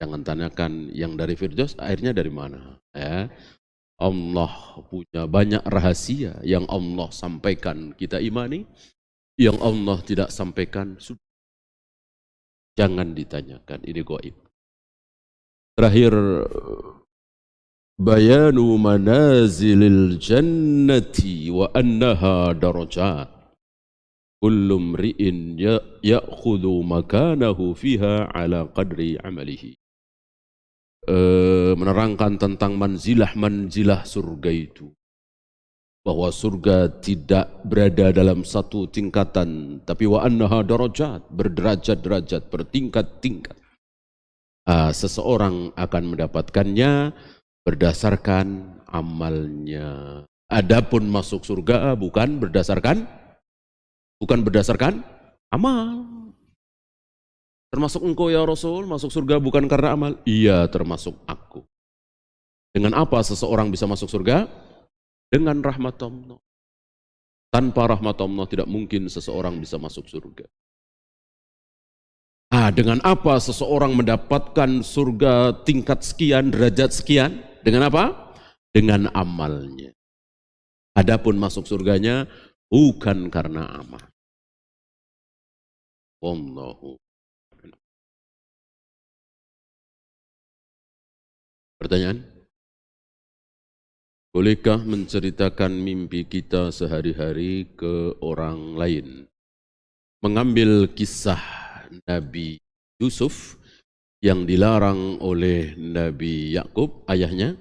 Jangan tanyakan yang dari Firdaus airnya dari mana. Ya. Allah punya banyak rahasia yang Allah sampaikan kita imani, yang Allah tidak sampaikan sudah. Jangan ditanyakan, ini gaib. Terakhir, bayanu manazilil jannati wa annaha darajat. Kullu mri'in ya'khudhu makanahu fiha ala qadri amalihi. Menerangkan tentang manzilah-manzilah surga itu. Bahwa surga tidak berada dalam satu tingkatan, tapi wa annaha darajat, berderajat-derajat, bertingkat-tingkat. Seseorang akan mendapatkannya berdasarkan amalnya. Adapun masuk surga bukan berdasarkan amal. Termasuk engkau ya Rasul, masuk surga bukan karena amal. Iya, termasuk aku. Dengan apa seseorang bisa masuk surga? Dengan rahmat Allah. Tanpa rahmat Allah tidak mungkin seseorang bisa masuk surga. Dengan apa seseorang mendapatkan surga tingkat sekian, derajat sekian? Dengan apa? Dengan amalnya. Adapun masuk surganya bukan karena amal. Wallahu. Pertanyaan? Bolehkah menceritakan mimpi kita sehari-hari ke orang lain? Mengambil kisah Nabi Yusuf yang dilarang oleh Nabi Yakub, ayahnya,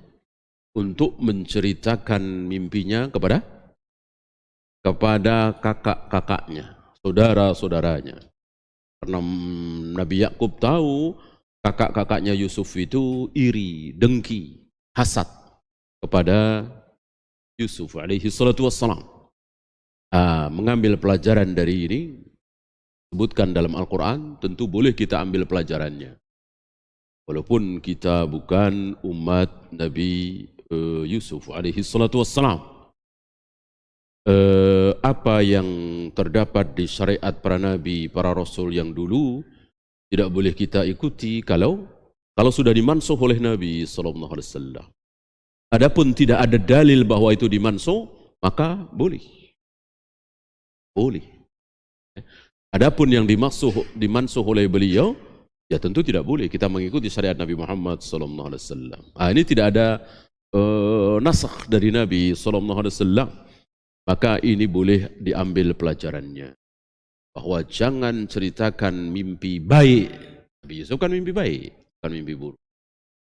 untuk menceritakan mimpinya kepada kakak-kakaknya, saudara-saudaranya. Karena Nabi Yakub tahu kakak-kakaknya Yusuf itu iri, dengki, hasad kepada Yusuf alaihi salatu wassalam. Mengambil pelajaran dari ini, sebutkan dalam Al-Quran, tentu boleh kita ambil pelajarannya. Walaupun kita bukan umat Nabi Yusuf alaihi salatu wassalam. Apa yang terdapat di syariat para nabi, para rasul yang dulu tidak boleh kita ikuti kalau sudah dimansuh oleh Nabi sallallahu alaihi wasallam. Adapun tidak ada dalil bahwa itu dimansuh, maka boleh. Adapun yang dimansuh oleh beliau, ya tentu tidak boleh kita mengikuti syariat Nabi Muhammad sallallahu alaihi wasallam. Ini tidak ada nasakh dari Nabi sallallahu alaihi wasallam. Maka ini boleh diambil pelajarannya. Bahwa jangan ceritakan mimpi baik. Nabi Yusuf kan mimpi baik, bukan mimpi buruk.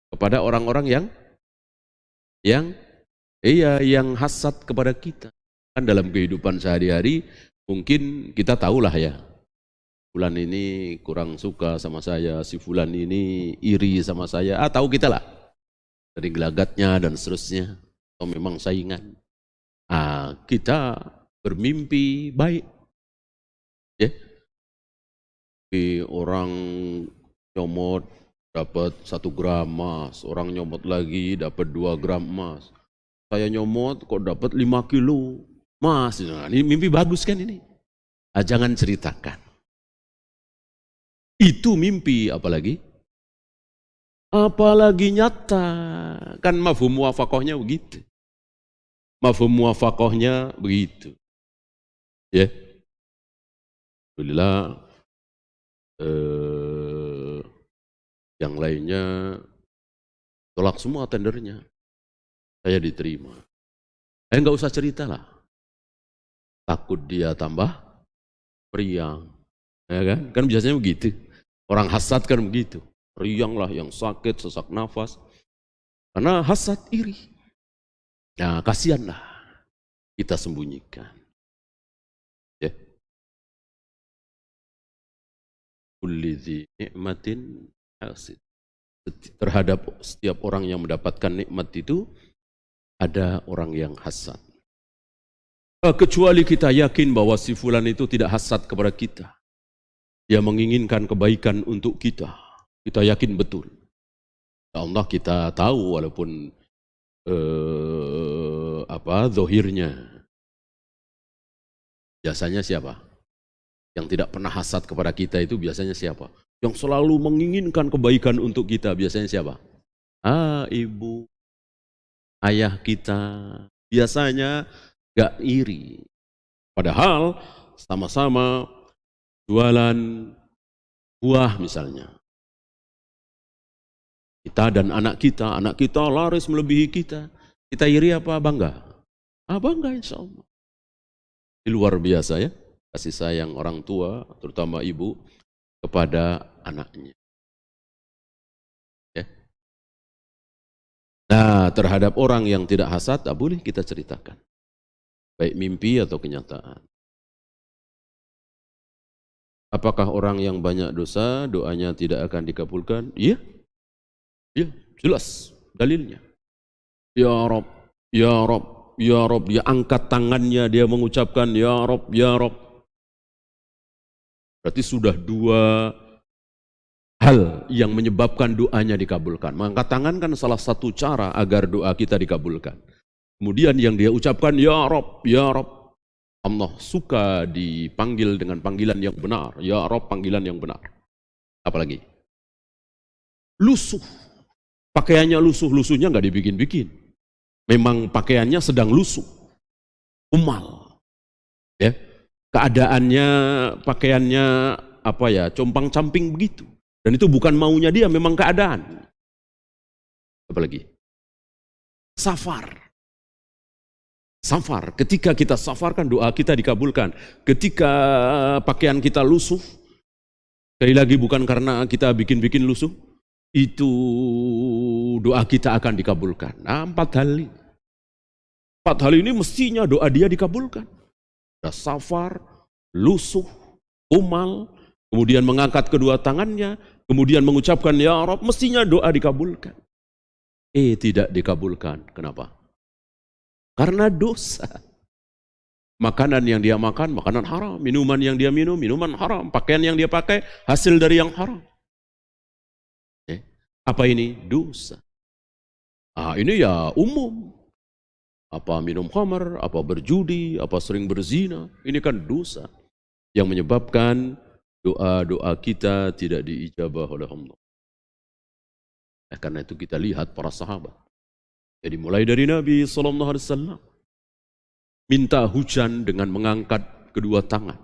Kepada orang-orang yang hasad kepada kita. Kan dalam kehidupan sehari-hari mungkin kita tahulah ya. Fulan ini kurang suka sama saya, si fulan ini iri sama saya. Tahu kita lah. Dari gelagatnya dan seterusnya. Atau memang saingan. Kita bermimpi baik. Ya. Orang nyomot dapat 1 gram emas, orang nyomot lagi dapat 2 gram emas. Saya nyomot kok dapat 5 kilo emas. Ini mimpi bagus kan ini? Jangan ceritakan. Itu mimpi, apalagi nyata. Kan mafhum muwafaqahnya begitu. Mafhum muwafaqahnya begitu. Ya. Alhamdulillah, yang lainnya tolak semua tendernya. Saya diterima. Enggak usah cerita lah. Takut dia tambah periang. Ya kan? Kan biasanya begitu. Orang hasad kan begitu. Riang lah, yang sakit, sesak nafas. Karena hasad, iri. Kasihanlah kita sembunyikan. Ya. Kulli dzi ni'matin hasid. Terhadap setiap orang yang mendapatkan nikmat itu, ada orang yang hasad. Kecuali kita yakin bahwa si fulan itu tidak hasad kepada kita. Dia menginginkan kebaikan untuk kita. Kita yakin betul. Ya Allah, kita tahu walaupun zahirnya. Biasanya siapa? Yang tidak pernah hasad kepada kita itu biasanya siapa? Yang selalu menginginkan kebaikan untuk kita biasanya siapa? Ibu, ayah kita. Biasanya gak iri. Padahal sama-sama jualan buah misalnya. Kita dan anak kita laris melebihi kita. Kita iri apa bangga? Bangga insya Allah. Luar biasa ya, kasih sayang orang tua, terutama ibu, kepada anaknya. Ya. Nah, terhadap orang yang tidak hasad, tak boleh kita ceritakan. Baik mimpi atau kenyataan. Apakah orang yang banyak dosa, doanya tidak akan dikabulkan? Iya. Ya, jelas dalilnya. Ya Rob, ya Rob, ya Rob. Dia angkat tangannya, dia mengucapkan ya Rob, ya Rob. Berarti sudah dua hal yang menyebabkan doanya dikabulkan. Mengangkat tangan kan salah satu cara agar doa kita dikabulkan. Kemudian yang dia ucapkan ya Rob, ya Rob. Allah suka dipanggil dengan panggilan yang benar. Ya Rob, panggilan yang benar. Apalagi? Lusuh. Pakaiannya lusuh-lusuhnya nggak dibikin-bikin. Memang pakaiannya sedang lusuh. Umal. Ya. Keadaannya, pakaiannya compang-camping begitu. Dan itu bukan maunya dia, memang keadaan. Apalagi? Safar. Safar, ketika kita safarkan doa kita dikabulkan. Ketika pakaian kita lusuh, sekali lagi bukan karena kita bikin-bikin lusuh, itu doa kita akan dikabulkan. Nah, 4 hal ini. 4 hal ini mestinya doa dia dikabulkan. Ada safar, lusuh, umal, kemudian mengangkat kedua tangannya, kemudian mengucapkan ya Rabb, mestinya doa dikabulkan. Tidak dikabulkan. Kenapa? Karena dosa. Makanan yang dia makan, makanan haram. Minuman yang dia minum, minuman haram. Pakaian yang dia pakai, hasil dari yang haram. Apa ini? Dosa. Ini ya umum. Apa minum khamar, apa berjudi, apa sering berzina. Ini kan dosa yang menyebabkan doa-doa kita tidak diijabah oleh Allah. Karena itu kita lihat para sahabat. Jadi mulai dari Nabi SAW minta hujan dengan mengangkat kedua tangan.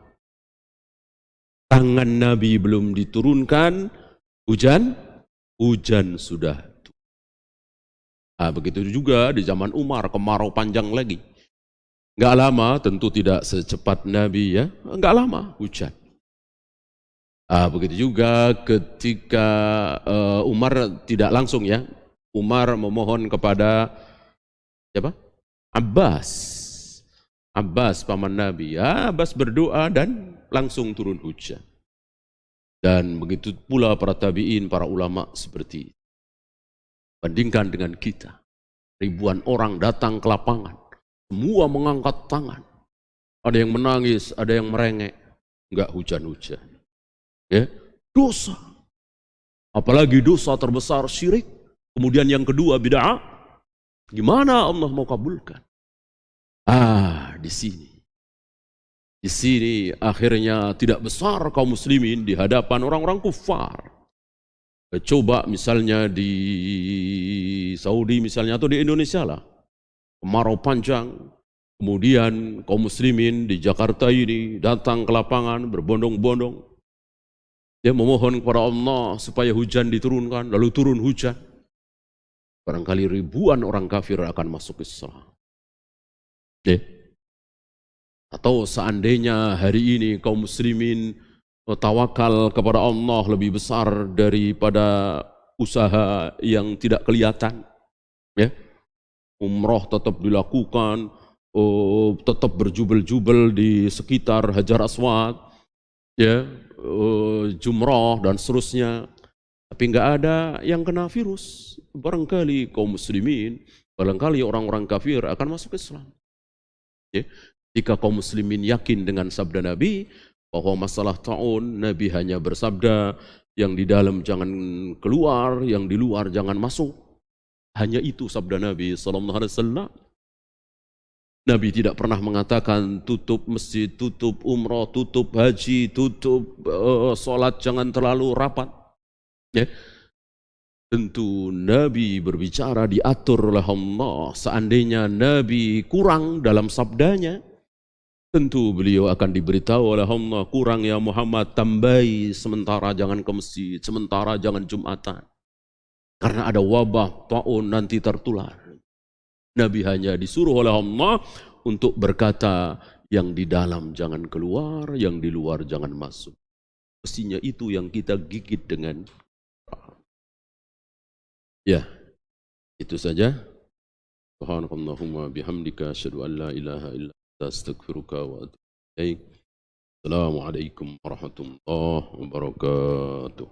Tangan Nabi belum diturunkan, hujan sudah. Begitu juga di zaman Umar, kemarau panjang lagi. Enggak lama, tentu tidak secepat Nabi ya, enggak lama hujan. Begitu juga ketika Umar tidak langsung ya, Umar memohon kepada siapa? Abbas paman Nabi. Abbas berdoa dan langsung turun hujan. Dan begitu pula para tabi'in, para ulama seperti itu. Bandingkan dengan kita. Ribuan orang datang ke lapangan. Semua mengangkat tangan. Ada yang menangis, ada yang merengek. Enggak hujan-hujan. Ya, dosa. Apalagi dosa terbesar syirik. Kemudian yang kedua bid'ah. Gimana Allah mau kabulkan? Di sini. Di sini akhirnya tidak besar kaum muslimin di hadapan orang-orang kufar. Coba misalnya di Saudi misalnya atau di Indonesia lah. Kemarau panjang. Kemudian kaum muslimin di Jakarta ini datang ke lapangan berbondong-bondong. Dia memohon kepada Allah supaya hujan diturunkan. Lalu turun hujan. Barangkali ribuan orang kafir akan masuk Islam. Atau seandainya hari ini kaum muslimin tawakal kepada Allah lebih besar daripada usaha yang tidak kelihatan. Ya. Umrah tetap dilakukan, tetap berjubel-jubel di sekitar Hajar Aswad, ya, jumrah dan seterusnya. Tapi enggak ada yang kena virus. Barangkali kaum muslimin, barangkali orang-orang kafir akan masuk Islam. Ya. Jika kaum muslimin yakin dengan sabda Nabi bahwa masalah ta'un, Nabi hanya bersabda yang di dalam jangan keluar, yang di luar jangan masuk. Hanya itu sabda Nabi SAW. Nabi tidak pernah mengatakan tutup masjid, tutup umrah, tutup haji, tutup sholat jangan terlalu rapat. Ya. Tentu Nabi berbicara diatur oleh Allah. Seandainya Nabi kurang dalam sabdanya, tentu beliau akan diberitahu oleh Allah, kurang ya Muhammad, tambahi, sementara jangan ke masjid, sementara jangan Jumatan. Karena ada wabah, taun nanti tertular. Nabi hanya disuruh oleh Allah untuk berkata, yang di dalam jangan keluar, yang di luar jangan masuk. Mestinya itu yang kita gigit dengan. Ya, itu saja. Subhanakallahumma bihamdika asyhadu an la ilaha illa anta astaghfiruka wa atubu ilaik. Assalamualaikum warahmatullahi wabarakatuh.